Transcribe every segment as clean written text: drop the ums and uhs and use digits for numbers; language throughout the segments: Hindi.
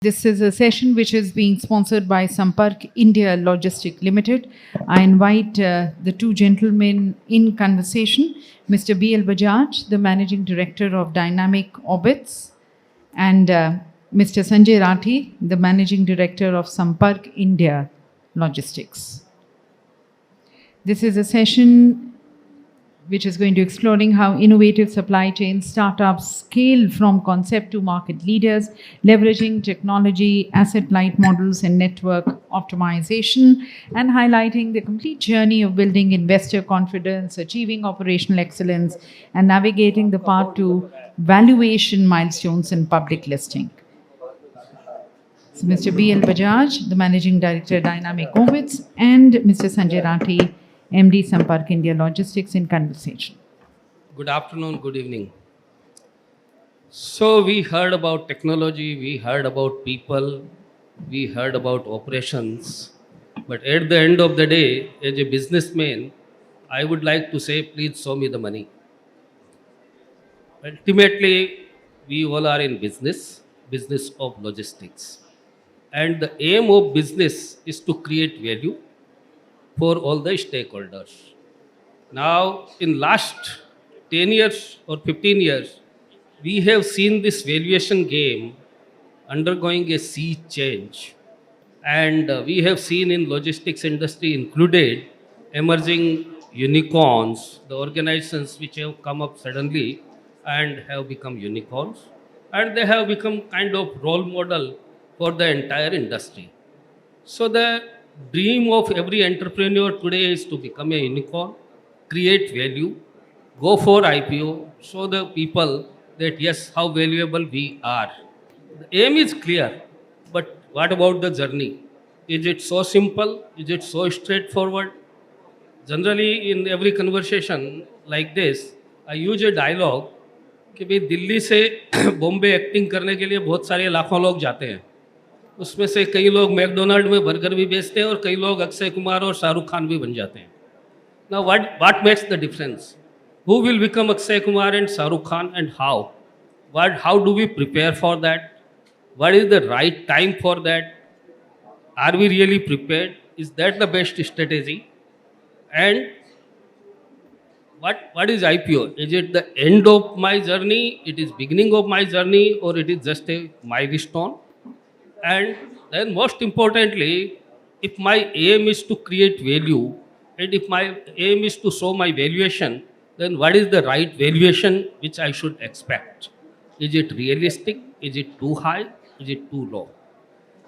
This is a session which is being sponsored by Sampark India Logistics Limited. I invite the two gentlemen in conversation, Mr. B.L. Bajaj, the Managing Director of Dynamic Orbits, and Mr. Sanjay Rathi, the Managing Director of Sampark India Logistics. This is a session which is going to exploring how innovative supply chain startups scale from concept to market leaders, leveraging technology, asset-light models, and network optimization, and highlighting the complete journey of building investor confidence, achieving operational excellence, and navigating the path to valuation milestones and public listing. So Mr. B.L. Bajaj, the Managing Director, Dynamic Orbits, and Mr. Sanjay Rathi, MD Sampark India Logistics in conversation. Good afternoon, good evening. So we heard about technology, we heard about people, we heard about operations. But at the end of the day, as a businessman, I would like to say, please show me the money. Ultimately, we all are in business of logistics. And the aim of business is to create value for all the stakeholders. Now, in last 10 years or 15 years, we have seen this valuation game undergoing a sea change. And we have seen in logistics industry included emerging unicorns, the organizations which have come up suddenly and have become unicorns. And they have become kind of role model for the entire industry. So the dream of every entrepreneur today is to become a unicorn, create value, go for IPO, show the people that yes, how valuable we are. The aim is clear, but what about the journey? Is it so simple? Is it so straightforward? Generally, in every conversation like this, I use a dialogue कि भाई दिल्ली से बॉम्बे एक्टिंग करने के लिए बहुत सारे लाखों लोग जाते हैं. उसमें से कई लोग मैकडोनल्ड में बर्गर भी बेचते हैं और कई लोग अक्षय कुमार और शाहरुख खान भी बन जाते हैं. Now what makes the difference? Who will become Akshay Kumar and Shahrukh Khan and how? How do we prepare for that? What is the right time for that? Are we really prepared? Is that the best strategy? And what is IPO? Is it the end of my journey? It is beginning of my journey, or it is just a milestone? And then most importantly, if my aim is to create value and if my aim is to show my valuation, then what is the right valuation which I should expect? Is it realistic? Is it too high? Is it too low?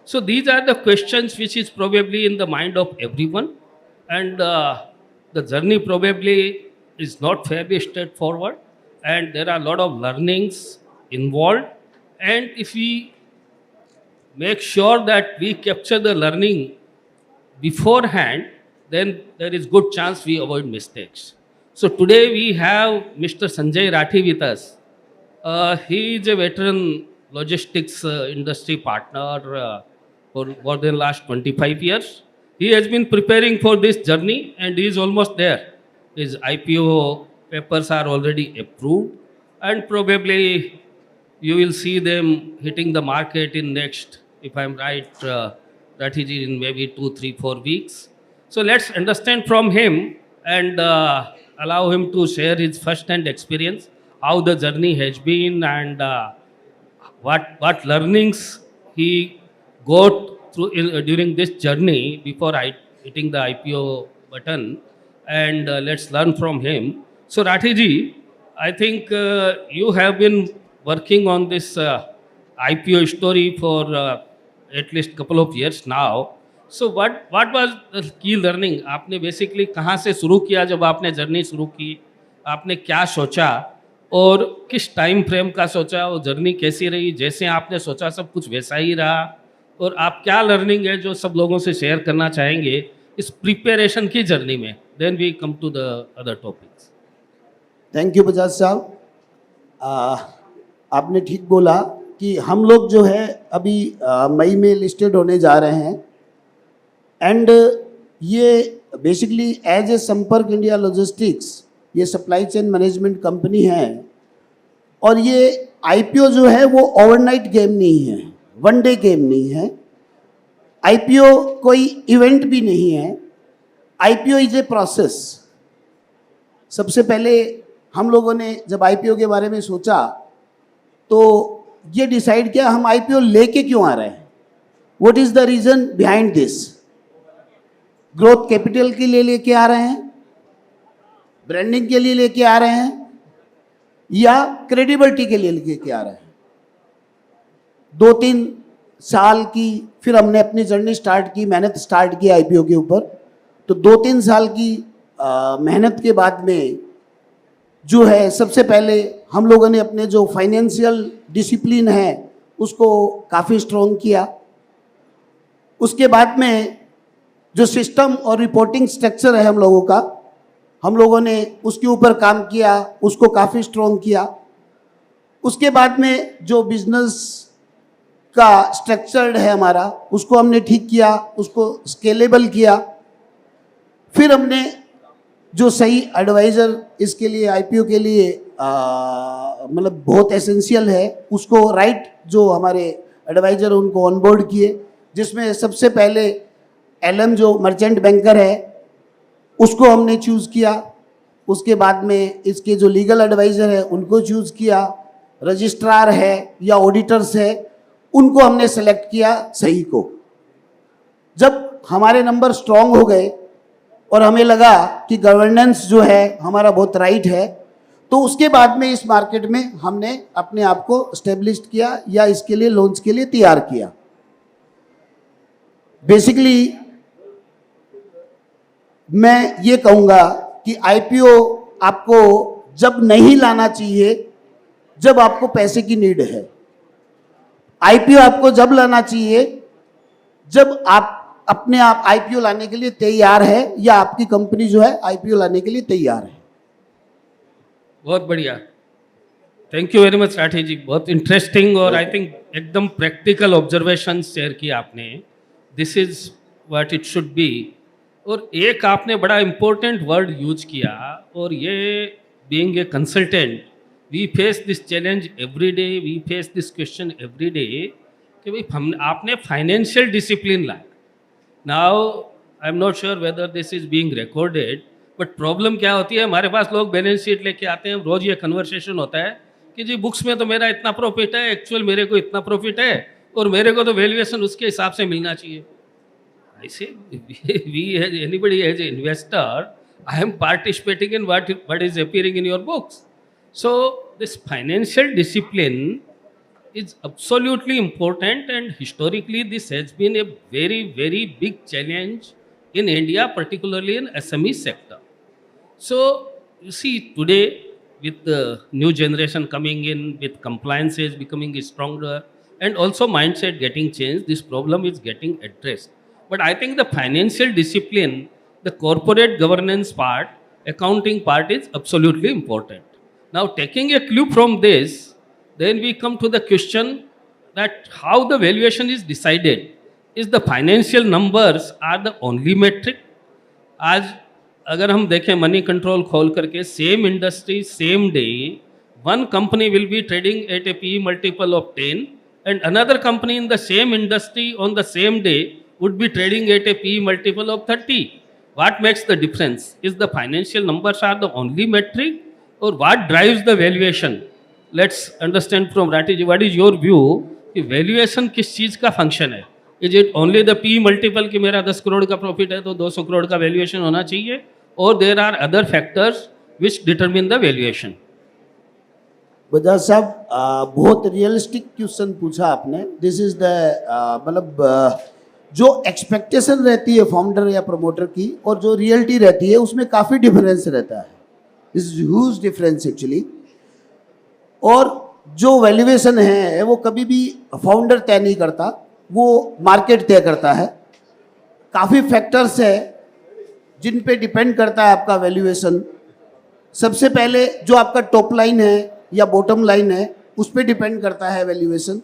So these are the questions which is probably in the mind of everyone, and the journey probably is not fairly straightforward, and there are a lot of learnings involved. And if we make sure that we capture the learning beforehand, then there is good chance we avoid mistakes. So today we have Mr. Sanjay Rathi with us. He is a veteran logistics industry partner for more than last 25 years. He has been preparing for this journey and he is almost there. His IPO papers are already approved and probably you will see them hitting the market in next, if I'm right, Rathiji, in maybe 2, 3, 4 weeks. So let's understand from him and allow him to share his first-hand experience, how the journey has been and what learnings he got through during this journey before hitting the IPO button. And let's learn from him. So Rathiji, I think you have been working on this IPO story for at least couple of years now. So what was the key learning? आपने basically कहाँ से शुरू किया जब आपने जर्नी शुरू की? आपने क्या सोचा और किस टाइम फ्रेम का सोचा? वो जर्नी कैसी रही? जैसे आपने सोचा सब कुछ वैसा ही रहा? और आप क्या लर्निंग है जो सब लोगों से शेयर करना चाहेंगे इस प्रिपरेशन की जर्नी में? Then we come to the other topics. Thank you Bajaj साहब. आपने ठीक बोला कि हम लोग जो है अभी मई में लिस्टेड होने जा रहे हैं एंड ये बेसिकली एज ए संपर्क इंडिया लॉजिस्टिक्स ये सप्लाई चेन मैनेजमेंट कंपनी है और ये आईपीओ जो है वो ओवरनाइट गेम नहीं है, वन डे गेम नहीं है, आईपीओ कोई इवेंट भी नहीं है, आईपीओ इज ए प्रोसेस। सबसे पहले हम लोगों ने जब आईपीओ के बारे में सोचा तो ये डिसाइड किया हम आईपीओ लेके क्यों आ रहे हैं, what is the reason behind this. Growth capital के लिए लेके आ रहे हैं, ब्रांडिंग के लिए लेके आ रहे हैं, या क्रेडिबिलिटी के लिए लेके आ रहे हैं। 2-3 साल की फिर हमने अपनी जर्नी स्टार्ट की, मेहनत स्टार्ट की आईपीओ के ऊपर। तो 2-3 साल की मेहनत के बाद में जो है सबसे पहले हम लोगों ने अपने जो फाइनेंशियल डिसिप्लिन है उसको काफ़ी स्ट्रॉन्ग किया। उसके बाद में जो सिस्टम और रिपोर्टिंग स्ट्रक्चर है हम लोगों का, हम लोगों ने उसके ऊपर काम किया, उसको काफ़ी स्ट्रॉन्ग किया। उसके बाद में जो बिजनेस का स्ट्रक्चर्ड है हमारा उसको हमने ठीक किया, उसको स्केलेबल किया। फिर हमने जो सही एडवाइज़र इसके लिए आईपीओ के लिए मतलब बहुत एसेंशियल है, उसको राइट जो हमारे एडवाइज़र उनको ऑनबोर्ड किए, जिसमें सबसे पहले एलएम जो मर्चेंट बैंकर है उसको हमने चूज़ किया। उसके बाद में इसके जो लीगल एडवाइज़र है उनको चूज़ किया, रजिस्ट्रार है या ऑडिटर्स है उनको हमने सेलेक्ट किया सही को। जब हमारे नंबर स्ट्रॉन्ग हो गए और हमें लगा कि गवर्नेंस जो है हमारा बहुत राइट है, तो उसके बाद में इस मार्केट में हमने अपने आप को स्टेब्लिश किया या इसके लिए लॉन्च के लिए तैयार किया। बेसिकली मैं ये कहूँगा कि आईपीओ आपको जब नहीं लाना चाहिए जब आपको पैसे की नीड है। आईपीओ आपको जब लाना चाहिए जब आप अपने आप आईपीओ लाने के लिए तैयार है या आपकी कंपनी जो है आईपीओ लाने के लिए तैयार है। बहुत बढ़िया, thank you very much Rathi ji, बहुत इंटरेस्टिंग और आई थिंक एकदम प्रैक्टिकल ऑब्जर्वेशन शेयर किया आपने। This is what it should be. और एक आपने बड़ा इम्पोर्टेंट वर्ड यूज किया, और ये being a consultant we face this challenge every day, we face this question every day कि भाई हम आपने फाइनेंशियल डिसिप्लिन लाया। Now I am not sure whether this is being recorded, but problem क्या होती है, हमारे पास लोग बैलेंस शीट लेके आते हैं, रोज़ ये कन्वर्सेशन होता है कि जी बुक्स में तो मेरा इतना प्रॉफिट है, एक्चुअल मेरे को इतना प्रॉफिट है और मेरे को तो वैल्यूएशन उसके हिसाब से मिलना चाहिए। I say, we as anybody as an investor, I am participating in what is appearing in your books. So this financial discipline is absolutely important, and historically this has been a very, very big challenge in India, particularly in SME sector. So you see today with the new generation coming in, with compliances becoming stronger and also mindset getting changed, this problem is getting addressed. But I think the financial discipline, the corporate governance part, accounting part is absolutely important. Now, taking a clue from this, then we come to the question that how the valuation is decided. Is the financial numbers are the only metric? आज अगर हम देखें मनी कंट्रोल खोल करके, same industry same day, one company will be trading at a PE multiple of 10 and another company in the same industry on the same day would be trading at a PE multiple of 30. What makes the difference? Is the financial numbers are the only metric, or what drives the valuation? Let's understand from Rati ji, what is your view कि valuation किस चीज़ का function है? Is it only the PE multiple कि मेरा 10 करोड़ का profit है तो 200 करोड़ का valuation होना चाहिए, or there are other factors which determine the valuation? Bajaj साहब बहुत रियलिस्टिक क्वेश्चन पूछा आपने। दिस इज द मतलब जो एक्सपेक्टेशन रहती है फाउंडर या प्रमोटर की और जो रियलिटी रहती है उसमें काफ़ी डिफरेंस रहता है। This is huge difference actually. और जो वैल्यूएशन है वो कभी भी फाउंडर तय नहीं करता, वो मार्केट तय करता है। काफ़ी फैक्टर्स है जिन पे डिपेंड करता है आपका वैल्यूएशन। सबसे पहले जो आपका टॉप लाइन है या बॉटम लाइन है उस पर डिपेंड करता है वैल्यूएशन।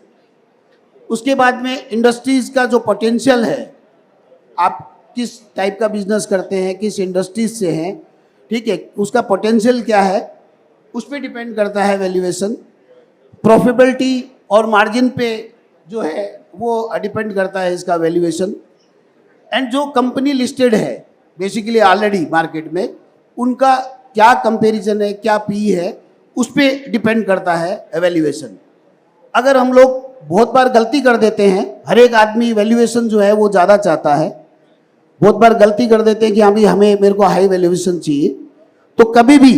उसके बाद में इंडस्ट्रीज़ का जो पोटेंशियल है, आप किस टाइप का बिजनेस करते हैं, किस इंडस्ट्रीज से हैं, ठीक है, उसका पोटेंशियल क्या है, उस पर डिपेंड करता है वैल्यूएशन। प्रॉफिटेबिलिटी और मार्जिन पे जो है वो डिपेंड करता है इसका वैल्यूएशन। एंड जो कंपनी लिस्टेड है बेसिकली ऑलरेडी मार्केट में, उनका क्या कंपैरिजन है, क्या पी है, उस पर डिपेंड करता है वैल्यूएशन। अगर हम लोग बहुत बार गलती कर देते हैं, हर एक आदमी वैल्यूएशन जो है वो ज़्यादा चाहता है, बहुत बार गलती कर देते हैं कि हाँ भाई मेरे को हाई वैल्यूएशन चाहिए, तो कभी भी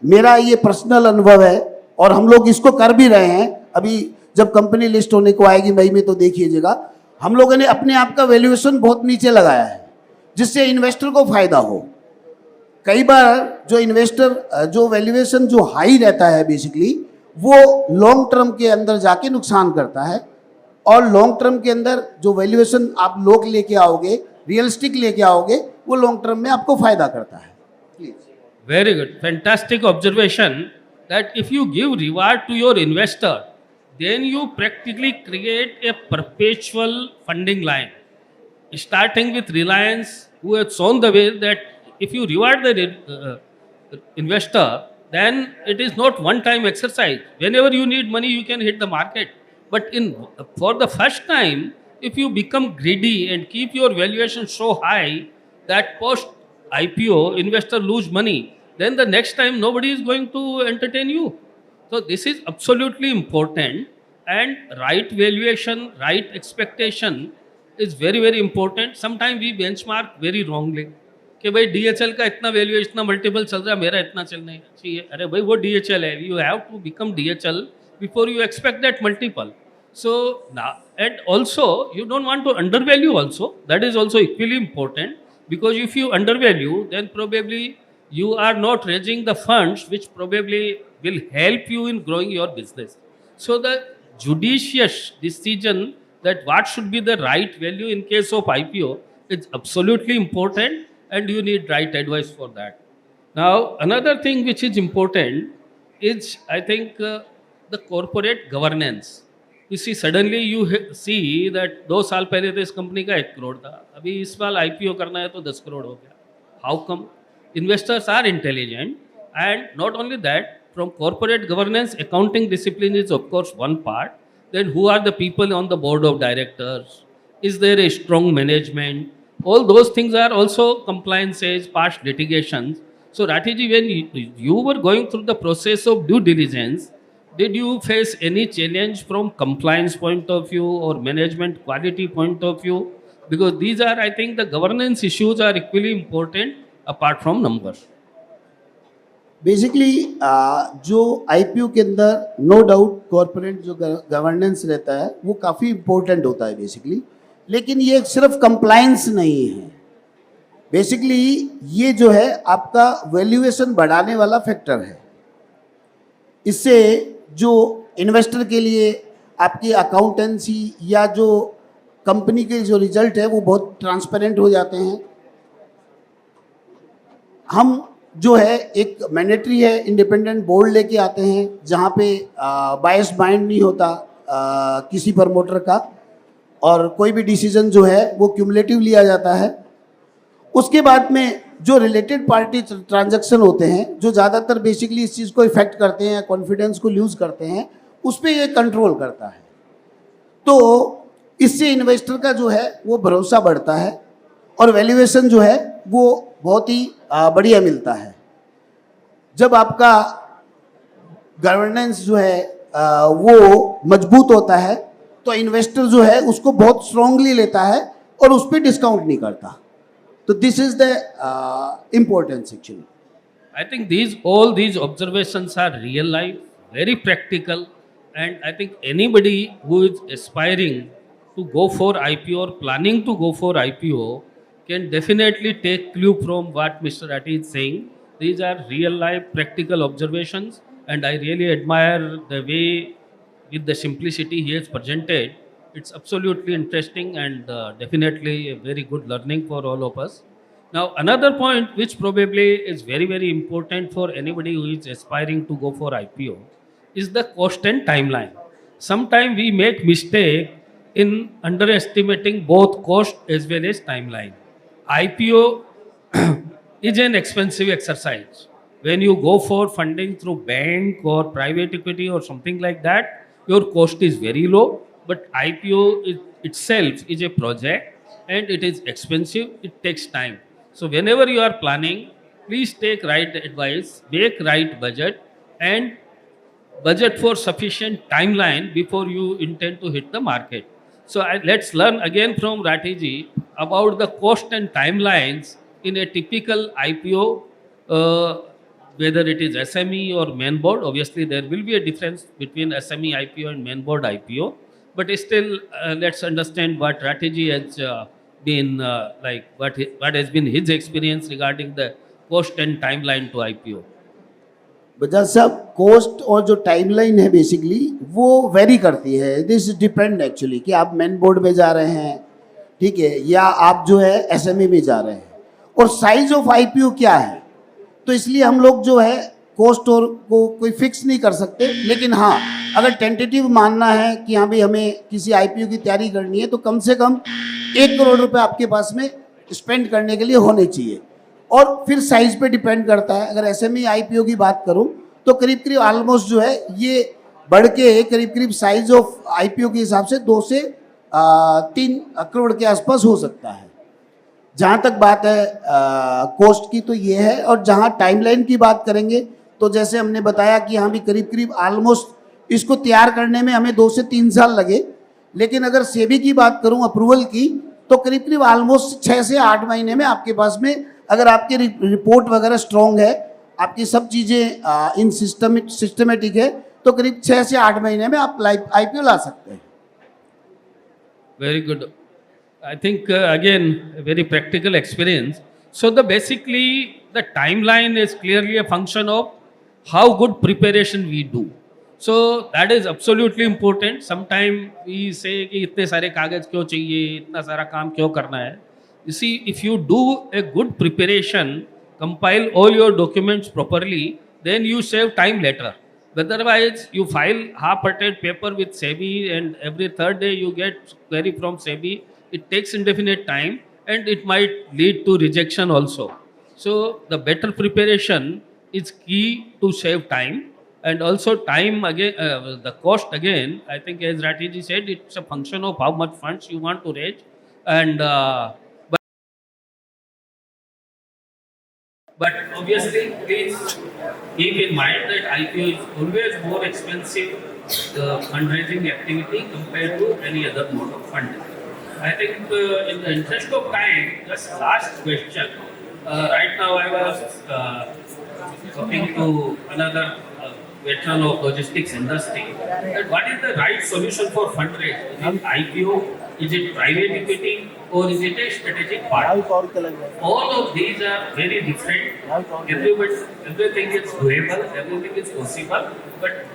मेरा ये पर्सनल अनुभव है और हम लोग इसको कर भी रहे हैं। अभी जब कंपनी लिस्ट होने को आएगी मई में तो देखिएगा, हम लोगों ने अपने आप का वैल्यूएशन बहुत नीचे लगाया है जिससे इन्वेस्टर को फायदा हो। कई बार जो इन्वेस्टर जो वैल्यूएशन जो हाई रहता है बेसिकली वो लॉन्ग टर्म के अंदर जाके नुकसान करता है, और लॉन्ग टर्म के अंदर जो वैल्यूएशन आप लोग लेके आओगे, रियलिस्टिक लेके आओगे, वो लॉन्ग टर्म में आपको फायदा करता है। Very good. Fantastic observation that if you give reward to your investor, then you practically create a perpetual funding line. Starting with Reliance, who has shown the way that if you reward the investor, then it is not one-time exercise. Whenever you need money, you can hit the market. But for the first time, if you become greedy and keep your valuation so high that post IPO investor lose money, then the next time nobody is going to entertain you. So this is absolutely important, and right valuation, right expectation is very very important. Sometimes we benchmark very wrongly कि भाई DHL का इतना वैल्यू, इतना मल्टीपल चल रहा है, मेरा इतना चलना चाहिए। अरे भाई वो DHL है, you have to become DHL before you expect that multiple. So now, and also you don't want to undervalue also. That is also equally important, because if you undervalue, then probably you are not raising the funds which probably will help you in growing your business. So the judicious decision that what should be the right value in case of IPO is absolutely important, and you need right advice for that. Now another thing which is important is, I think, the corporate governance. You see, suddenly you see that 2 साल पहले तो इस कंपनी का 1 करोड़ था, अभी इस साल IPO करना है तो 10 करोड़ हो गया। How come? Investors are intelligent, and not only that, from corporate governance, accounting discipline is of course one part. Then who are the people on the board of directors? Is there a strong management? All those things are also compliances, past litigations. So Ratiji, when you were going through the process of due diligence, did you face any challenge from compliance point of view or management quality point of view? Because these are, I think, the governance issues are equally important apart from numbers. Basically जो IPO के अंदर नो डाउट कॉर्पोरेट जो गवर्नेंस रहता है वो काफ़ी इम्पोर्टेंट होता है बेसिकली, लेकिन ये सिर्फ कंप्लायंस नहीं है। बेसिकली ये जो है आपका वैल्यूएशन बढ़ाने वाला फैक्टर है। इससे जो इन्वेस्टर के लिए आपकी अकाउंटेंसी या जो कंपनी के जो रिजल्ट है वो बहुत ट्रांसपेरेंट हो जाते हैं। हम जो है एक मैंडेटरी है इंडिपेंडेंट बोर्ड लेके आते हैं जहाँ पे बायस माइंड नहीं होता किसी प्रमोटर का, और कोई भी डिसीजन जो है वो क्यूमुलेटिव लिया जाता है। उसके बाद में जो रिलेटेड पार्टी ट्रांजैक्शन होते हैं जो ज़्यादातर बेसिकली इस चीज़ को इफेक्ट करते हैं, कॉन्फिडेंस को लूज़ करते हैं, उस पर ये कंट्रोल करता है। तो इससे इन्वेस्टर का जो है वो भरोसा बढ़ता है और वैल्यूएशन जो है वो बहुत ही बढ़िया मिलता है। जब आपका गवर्नेंस जो है वो मजबूत होता है तो इन्वेस्टर जो है उसको बहुत स्ट्रांगली लेता है और उस पर डिस्काउंट नहीं करता। तो this is the importance actually. I think all these observations are real life, very practical, and I think anybody who is aspiring to go for IPO or planning to go for IPO can definitely take clue from what Mr. Ratti is saying. These are real life practical observations, and I really admire the way with the simplicity he has presented. It's absolutely interesting and definitely a very good learning for all of us. Now, another point which probably is very, very important for anybody who is aspiring to go for IPO is the cost and timeline. Sometimes we make mistake in underestimating both cost as well as timeline. IPO is an expensive exercise. When you go for funding through bank or private equity or something like that, your cost is very low but IPO itself is a project and it is expensive, it takes time. So whenever you are planning, please take right advice, make right budget, and budget for sufficient timeline before you intend to hit the market. So let's learn again from Ratiji about the cost and timelines in a typical IPO, uh, whether it is SME or main board. Obviously, there will be a difference between SME IPO and main board IPO, but still, let's understand what Ratiji has been like, what has been his experience regarding the cost and timeline to IPO. Bajaj साहब, कॉस्ट और जो टाइमलाइन है बेसिकली वो वेरी करती है. दिस डिपेंड एक्चुअली कि आप मेन बोर्ड में जा रहे हैं, ठीक है, या आप जो है एसएमई में जा रहे हैं, और साइज ऑफ आईपीओ क्या है. तो इसलिए हम लोग जो है कॉस्ट और को कोई फिक्स नहीं कर सकते. लेकिन हाँ, अगर टेंटेटिव मानना है कि हाँ भाई हमें किसी आईपीओ की तैयारी करनी है, तो कम से कम 1 करोड़ रुपए आपके पास में स्पेंड करने के लिए होने चाहिए. और फिर साइज पे डिपेंड करता है. अगर एसएमई आईपीओ की बात करूं तो करीब करीब ऑलमोस्ट जो है ये बढ़ के करीब करीब साइज ऑफ आईपीओ के हिसाब से 2 से 3 करोड़ के आसपास हो सकता है. जहाँ तक बात है कॉस्ट की तो ये है. और जहाँ टाइमलाइन की बात करेंगे तो जैसे हमने बताया कि हाँ भी करीब करीब ऑलमोस्ट इसको तैयार करने में हमें 2 से 3 साल लगे. लेकिन अगर सेबी की बात करूँ अप्रूवल की तो करीब करीब ऑलमोस्ट 6 से 8 महीने में आपके पास में, अगर आपकी रिपोर्ट वगैरह स्ट्रॉन्ग है, आपकी सब चीज़ें इन सिस्टमेटिक है, तो करीब 6 से 8 महीने में आप आईपीओ ला सकते हैं. Very good. I think again a very practical experience. So basically the timeline is clearly a function of how good preparation we do. So that is absolutely important. Sometimes we say कि इतने सारे कागज क्यों चाहिए, इतना सारा काम क्यों करना है. You see, if you do a good preparation, compile all your documents properly, then you save time later. Otherwise, you file half-hearted paper with SEBI and every third day you get query from SEBI. It takes indefinite time and it might lead to rejection also. So the better preparation is key to save time. And also time again, the cost again, I think as Ratiji said, it's a function of how much funds you want to raise. And but obviously, please keep in mind that IPO is always more expensive fundraising activity compared to any other mode of funding. I think in the interest of time, just last question. Right now, I was talking to another veteran of logistics industry. That what is the right solution for fundraising? Is it IPO? Is it private equity? Or is it a strategic partner? All of these are very different. Everything is doable, everything is possible, but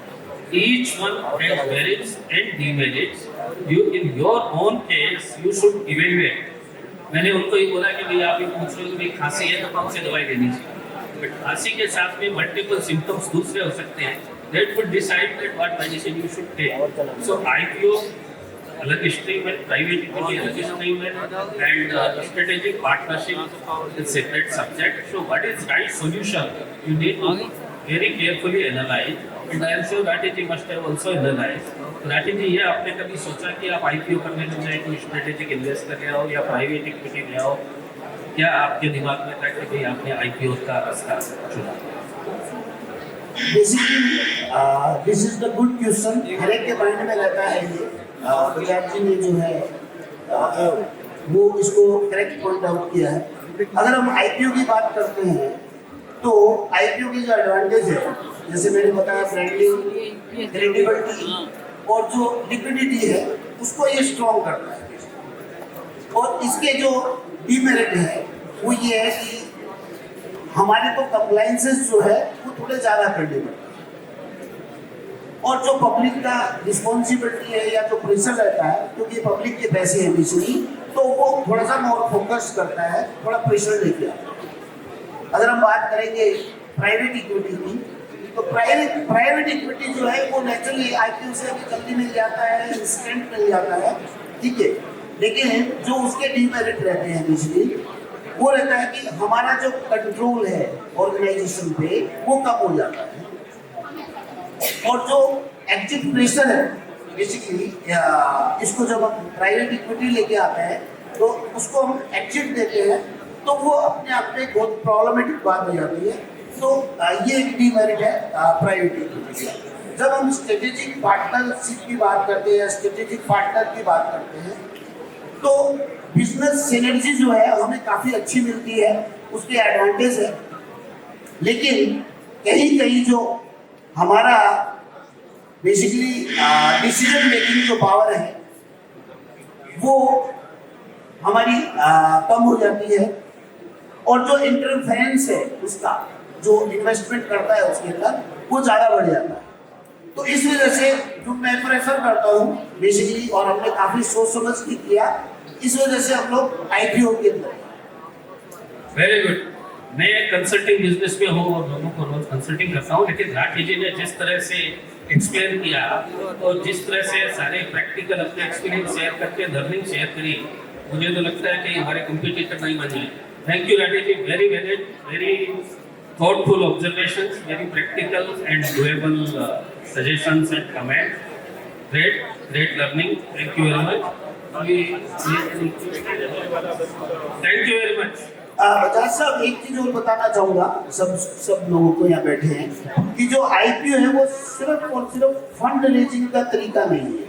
each one has merits and demerits. You, in your own case, you should evaluate. मैंने उनको ये बोला कि भाई आप ये पूछ रहे हो कि खांसी है तो कौन सी दवाई लेनी चाहिए, बट खांसी के साथ में मल्टीपल सिम्टम्स दूसरे हो सकते हैं. That would decide that what medicine you should take. So IPO अलग स्ट्रीम है, प्राइवेट इक्विटी अलग स्ट्रीम है, and strategic partnership is separate subject. So what is right solution you need to very carefully analyse, and I am sure Rathi must have also analyse. Rathi ji, ये आपने कभी सोचा कि आप आईपीओ करने के बजाय कोई स्ट्रेटेजिक इन्वेस्टर ले आओ या प्राइवेट इक्विटी ले आओ? क्या आपके दिमाग में था कि भाई आपने आईपीओ का रास्ता चुना? Basically this is the good question. हर एक के माइंड में रहता है ये. बजाज जी ने जो है वो इसको करेक्ट पॉइंट आउट किया है. अगर हम आईपीओ की बात करते हैं तो आईपीओ की जो एडवांटेज है, जैसे मैंने बताया, ब्रांडिंग, क्रेडिबिलिटी और जो लिक्विडिटी है उसको ये स्ट्रॉन्ग करता है. और इसके जो डीमेरिट है वो ये है कि हमारे को कंप्लायंसेस जो है वो थोड़े ज़्यादा करने पड़ते हैं, और जो पब्लिक का रिस्पॉन्सिबिलिटी है या जो प्रेशर रहता है, क्योंकि पब्लिक के पैसे हैं बेसिकली, तो वो थोड़ा सा मोर फोकस करता है, थोड़ा प्रेशर लेके आता है. अगर हम बात करेंगे प्राइवेट इक्विटी की, तो प्राइवेट इक्विटी जो है वो नेचुरली आईपीओ से भी जल्दी मिल जाता है, इंस्टेंट मिल जाता है, ठीक है. लेकिन जो उसके डीमेरिट रहते हैं बेसिकली वो रहता है कि हमारा जो कंट्रोल है ऑर्गेनाइजेशन पे वो कम हो जाता है, और जो एक्टिव प्रेशर है बेसिकली इसको जब हम प्राइवेट इक्विटी लेके आते हैं तो उसको हम एग्जिट देते हैं तो वो अपने आप में बहुत प्रॉब्लमेटिक बात हो जाती है। तो ये एक डीमेरिट है प्राइवेट इक्विटी का। जब हम स्ट्रेटेजिक पार्टनरशिप की बात करते हैं, स्ट्रेटेजिक पार्टनर की बात करते हैं, तो बिजनेस सिनर्जी जो है हमें काफ़ी अच्छी मिलती है, उसके एडवांटेज है। लेकिन कहीं कहीं जो हमारा बेसिकली डिसीजन मेकिंग जो पावर है वो हमारी कम हो जाती है, और जो इंटरफेरेंस है उसका जो इन्वेस्टमेंट करता है उसके अंदर वो ज़्यादा बढ़ जाता है। तो इस वजह से जो मैं प्रेफर करता हूँ बेसिकली, और हमने काफ़ी सोच समझ के किया, इस वजह से हम लोग IPO के अंदर। Very good. मैं कंसल्टिंग बिजनेस में हूँ और लोगों को रोज कंसल्टिंग करता हूँ, लेकिन राठी जी ने जिस तरह से एक्सप्लेन किया और जिस तरह से सारे प्रैक्टिकल अपने एक्सपीरियंस शेयर करके लर्निंग शेयर करी, मुझे तो लगता है कि हमारे कंपटीटर नहीं बन जाए। Thank you Rathi ji, very very very thoughtful observations, very practical and doable suggestions and comments. Great learning. Thank you very much. Thank you very much. Bajaj साहब, एक चीज और बताना चाहूँगा सब लोगों को यहाँ बैठे हैं कि जो IPO है वो सिर्फ और सिर्फ फंड रेजिंग का तरीका नहीं है।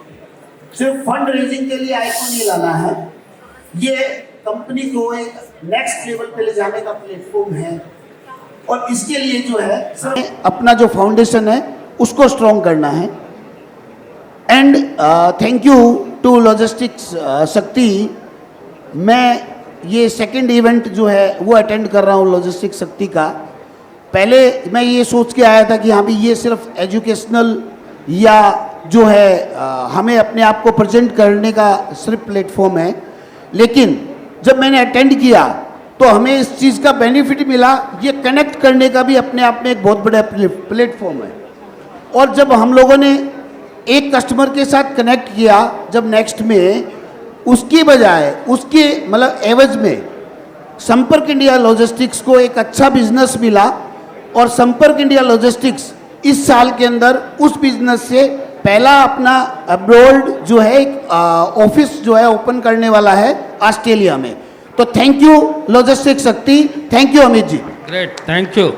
सिर्फ फंड रेजिंग के लिए IPO नहीं लाना है, ये कंपनी को एक नेक्स्ट लेवल पे ले जाने का प्लेटफॉर्म है। और इसके लिए जो है अपना जो फाउंडेशन है उसको स्ट्रॉन्ग करना है। And thank you to Logistics Shakti. मैं ये सेकंड इवेंट जो है वो अटेंड कर रहा हूँ लॉजिस्टिक्स शक्ति का। पहले मैं ये सोच के आया था कि हाँ भी ये सिर्फ एजुकेशनल या जो है हमें अपने आप को प्रेजेंट करने का सिर्फ प्लेटफॉर्म है, लेकिन जब मैंने अटेंड किया तो हमें इस चीज़ का बेनिफिट मिला, ये कनेक्ट करने का भी अपने आप में एक बहुत बड़ा प्लेटफॉर्म है। और जब हम लोगों ने एक कस्टमर के साथ कनेक्ट किया, जब नेक्स्ट में उसकी बजाय उसके मतलब एवज में संपर्क इंडिया लॉजिस्टिक्स को एक अच्छा बिजनेस मिला, और संपर्क इंडिया लॉजिस्टिक्स इस साल के अंदर उस बिजनेस से पहला अपना अब्रॉड जो है एक ऑफिस जो है ओपन करने वाला है ऑस्ट्रेलिया में। तो thank you Logistics Shakti, thank you Amit ji. Great, thank you.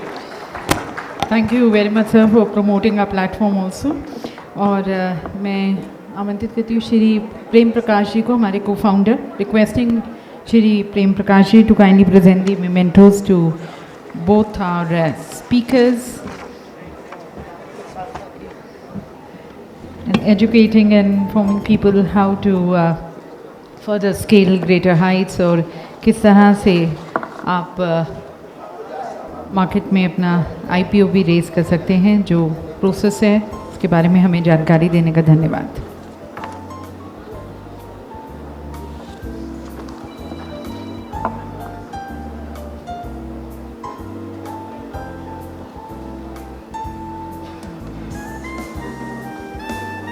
Thank you very much sir for promoting our platform also. और मैं आमंत्रित करती हूँ श्री प्रेम प्रकाश जी को, हमारे co-founder, requesting Shri Prem Prakash ji to kindly present the mementos to both our speakers and educating and informing people how to further scale greater heights, और किस तरह से आप मार्केट में अपना IPO भी रेज कर सकते हैं। जो प्रोसेस है उसके बारे में हमें जानकारी देने का धन्यवाद।